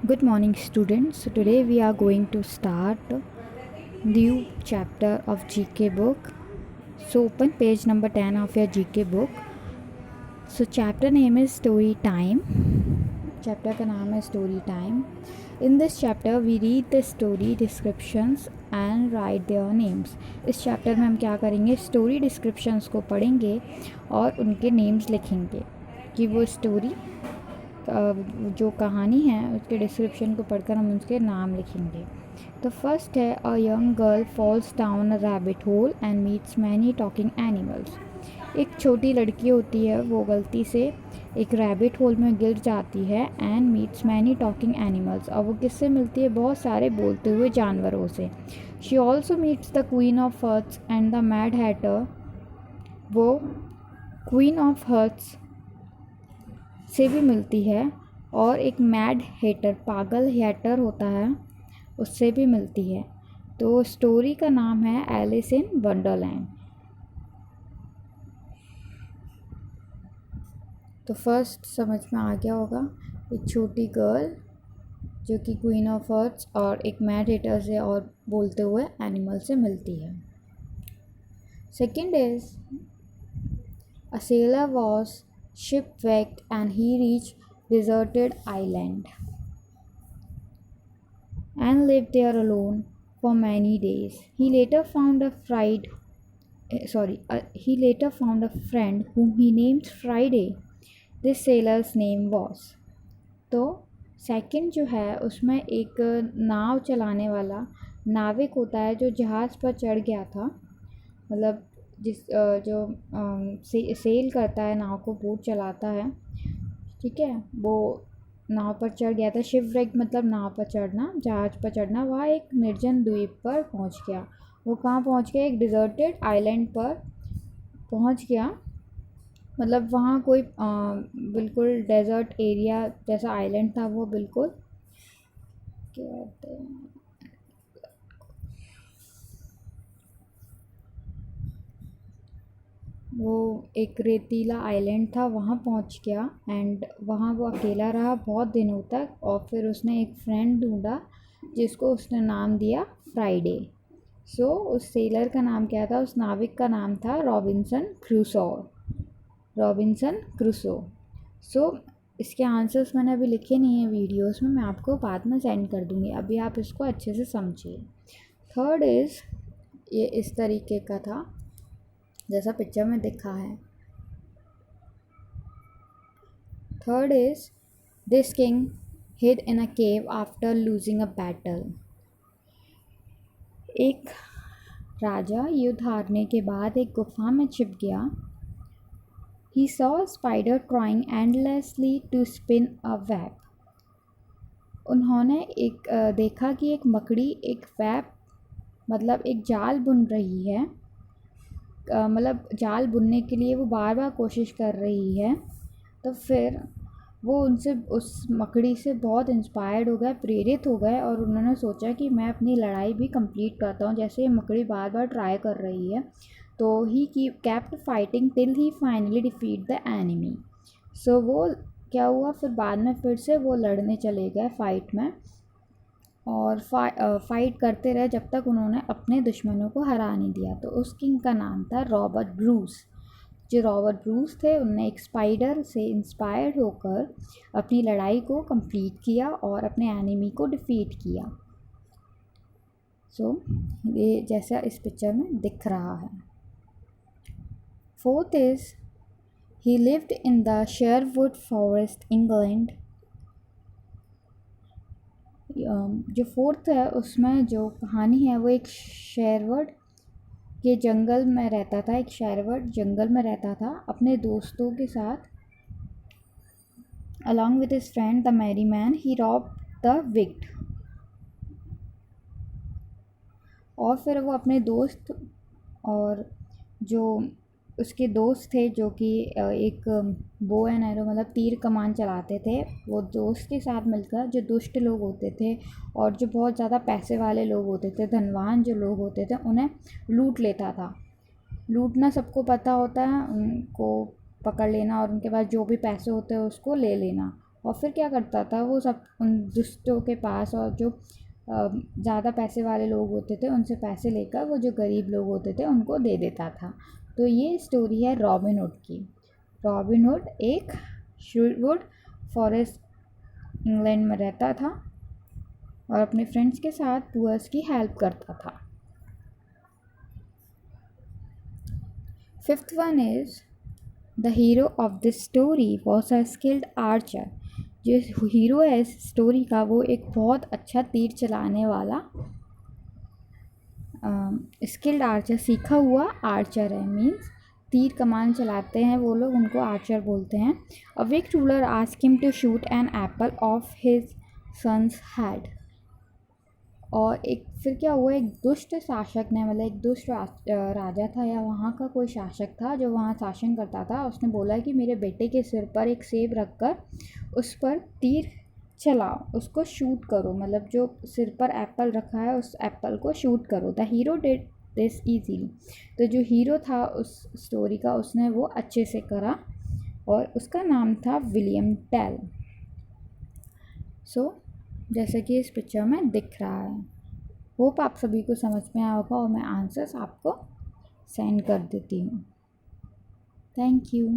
Good morning, students. So today we are going to start new chapter of GK book. So open page number 10 of your GK book. So chapter name is Story Time. Chapter का नाम है Story Time. In this chapter we read the story descriptions and write their names. इस chapter में हम क्या करेंगे, story descriptions को पढ़ेंगे और उनके names लिखेंगे कि वो story जो कहानी है उसके डिस्क्रिप्शन को पढ़कर हम उसके नाम लिखेंगे। तो फर्स्ट है a young girl falls down a rabbit hole and meets many talking animals. एक छोटी लड़की होती है, वो गलती से एक रैबिट होल में गिर जाती है and meets many talking animals, और वो किससे मिलती है, बहुत सारे बोलते हुए जानवरों से। She also meets the Queen of Hearts and the Mad Hatter. वो क्वीन ऑफ हर्ट्स से भी मिलती है और एक मैड हेटर, पागल हेटर होता है, उससे भी मिलती है। तो स्टोरी का नाम है एलिस इन वंडरलैंड। तो फर्स्ट समझ में आ गया होगा, एक छोटी गर्ल जो कि क्वीन ऑफ हर्ट्स और एक मैड हेटर से और बोलते हुए एनिमल से मिलती है। Second is a seller was shipwrecked and he reached deserted island and lived there alone for many days. He later found a friend whom he named Friday. This sailor's name was. तो second जो है उसमें एक नाव चलाने वाला नाविक होता है जो जहाज़ पर चढ़ गया था, मतलब जो सेल करता है, नाव को बोट चलाता है, ठीक है, वो नाव पर चढ़ गया था। शिपव्रेक मतलब नाव पर चढ़ना, जहाज़ पर चढ़ना। वह एक निर्जन द्वीप पर पहुंच गया। वो कहाँ पहुंच गया, एक डिज़र्टेड आइलैंड पर पहुंच गया। मतलब वहाँ कोई बिल्कुल डेजर्ट एरिया जैसा आइलैंड था, वो बिल्कुल क्या कहते हैं, वो एक रेतीला आइलैंड था, वहाँ पहुँच गया एंड वहाँ वो अकेला रहा बहुत दिनों तक। और फिर उसने एक फ्रेंड ढूंढा जिसको उसने नाम दिया फ्राइडे। सो उस सेलर का नाम क्या था, उस नाविक का नाम था रॉबिन्सन क्रूसो। सो इसके आंसर्स मैंने अभी लिखे नहीं है वीडियोस में, मैं आपको बाद में सेंड कर दूँगी, अभी आप इसको अच्छे से समझिए। थर्ड इज़, ये इस तरीके का था जैसा पिक्चर में दिखा है। Third is this king hid in a cave after losing a battle. एक राजा युद्ध हारने के बाद एक गुफा में छिप गया। He saw a spider trying endlessly to spin a web. उन्होंने देखा कि एक मकड़ी एक वेब मतलब एक जाल बुन रही है, मतलब जाल बुनने के लिए वो बार बार कोशिश कर रही है। तो फिर वो उस मकड़ी से बहुत इंस्पायर्ड हो गए, प्रेरित हो गए, और उन्होंने सोचा कि मैं अपनी लड़ाई भी कंप्लीट करता हूँ, जैसे ये मकड़ी बार बार ट्राई कर रही है। तो he kept fighting till he finally defeat the enemy. So वो क्या हुआ, फिर बाद में फिर से वो लड़ने चले गए फाइट में, और फाइट करते रहे जब तक उन्होंने अपने दुश्मनों को हरा नहीं दिया। तो उस किंग का नाम था रॉबर्ट ब्रूस। जो रॉबर्ट ब्रूस थे, उनने एक स्पाइडर से इंस्पायर्ड होकर अपनी लड़ाई को कंप्लीट किया और अपने एनिमी को डिफीट किया। सो ये जैसा इस पिक्चर में दिख रहा है। Fourth is he lived in the Sherwood forest England. जो फोर्थ है उसमें जो कहानी है वो एक शेरवुड के जंगल में रहता था। एक शेरवुड जंगल में रहता था अपने दोस्तों के साथ। Along with his friend the merry man he robbed the wicked. और फिर वो अपने दोस्त और जो उसके दोस्त थे जो कि एक बो एंड एरो मतलब तीर कमान चलाते थे, वो दोस्त के साथ मिलकर जो दुष्ट लोग होते थे और जो बहुत ज़्यादा पैसे वाले लोग होते थे, धनवान जो लोग होते थे, उन्हें लूट लेता था। लूटना सबको पता होता है, उनको पकड़ लेना और उनके पास जो भी पैसे होते हैं उसको ले लेना। और फिर क्या करता था वो सब उन दुष्टों के पास, और जो ज़्यादा पैसे वाले लोग होते थे उनसे पैसे लेकर वो जो गरीब लोग होते थे उनको दे देता था। तो ये स्टोरी है रॉबिन हुड की। रॉबिन हुड एक शूरवुड फॉरेस्ट इंग्लैंड में रहता था और अपने फ्रेंड्स के साथ पुअर्स की हेल्प करता था। Fifth one is the hero of this story was a skilled Archer. जो हीरो है इस स्टोरी का वो एक बहुत अच्छा तीर चलाने वाला स्किल्ड आर्चर, सीखा हुआ आर्चर है। मीन्स तीर कमान चलाते हैं वो लोग, उनको आर्चर बोलते हैं। A wicked ruler asked him to shoot an apple off his son's head. और एक फिर क्या हुआ, एक दुष्ट शासक ने, मतलब एक दुष्ट राजा था या वहाँ का कोई शासक था जो वहाँ शासन करता था, उसने बोला कि मेरे बेटे के सिर पर एक सेब रखकर उस पर तीर चलाओ, उसको शूट करो, मतलब जो सिर पर एप्पल रखा है उस एप्पल को शूट करो। The hero did this easily. तो जो हीरो था उस स्टोरी का उसने वो अच्छे से करा और उसका नाम था विलियम टेल। सो जैसे कि इस पिक्चर में दिख रहा है। होप आप सभी को समझ में आया होगा और मैं आंसर्स आपको सेंड कर देती हूँ। Thank you.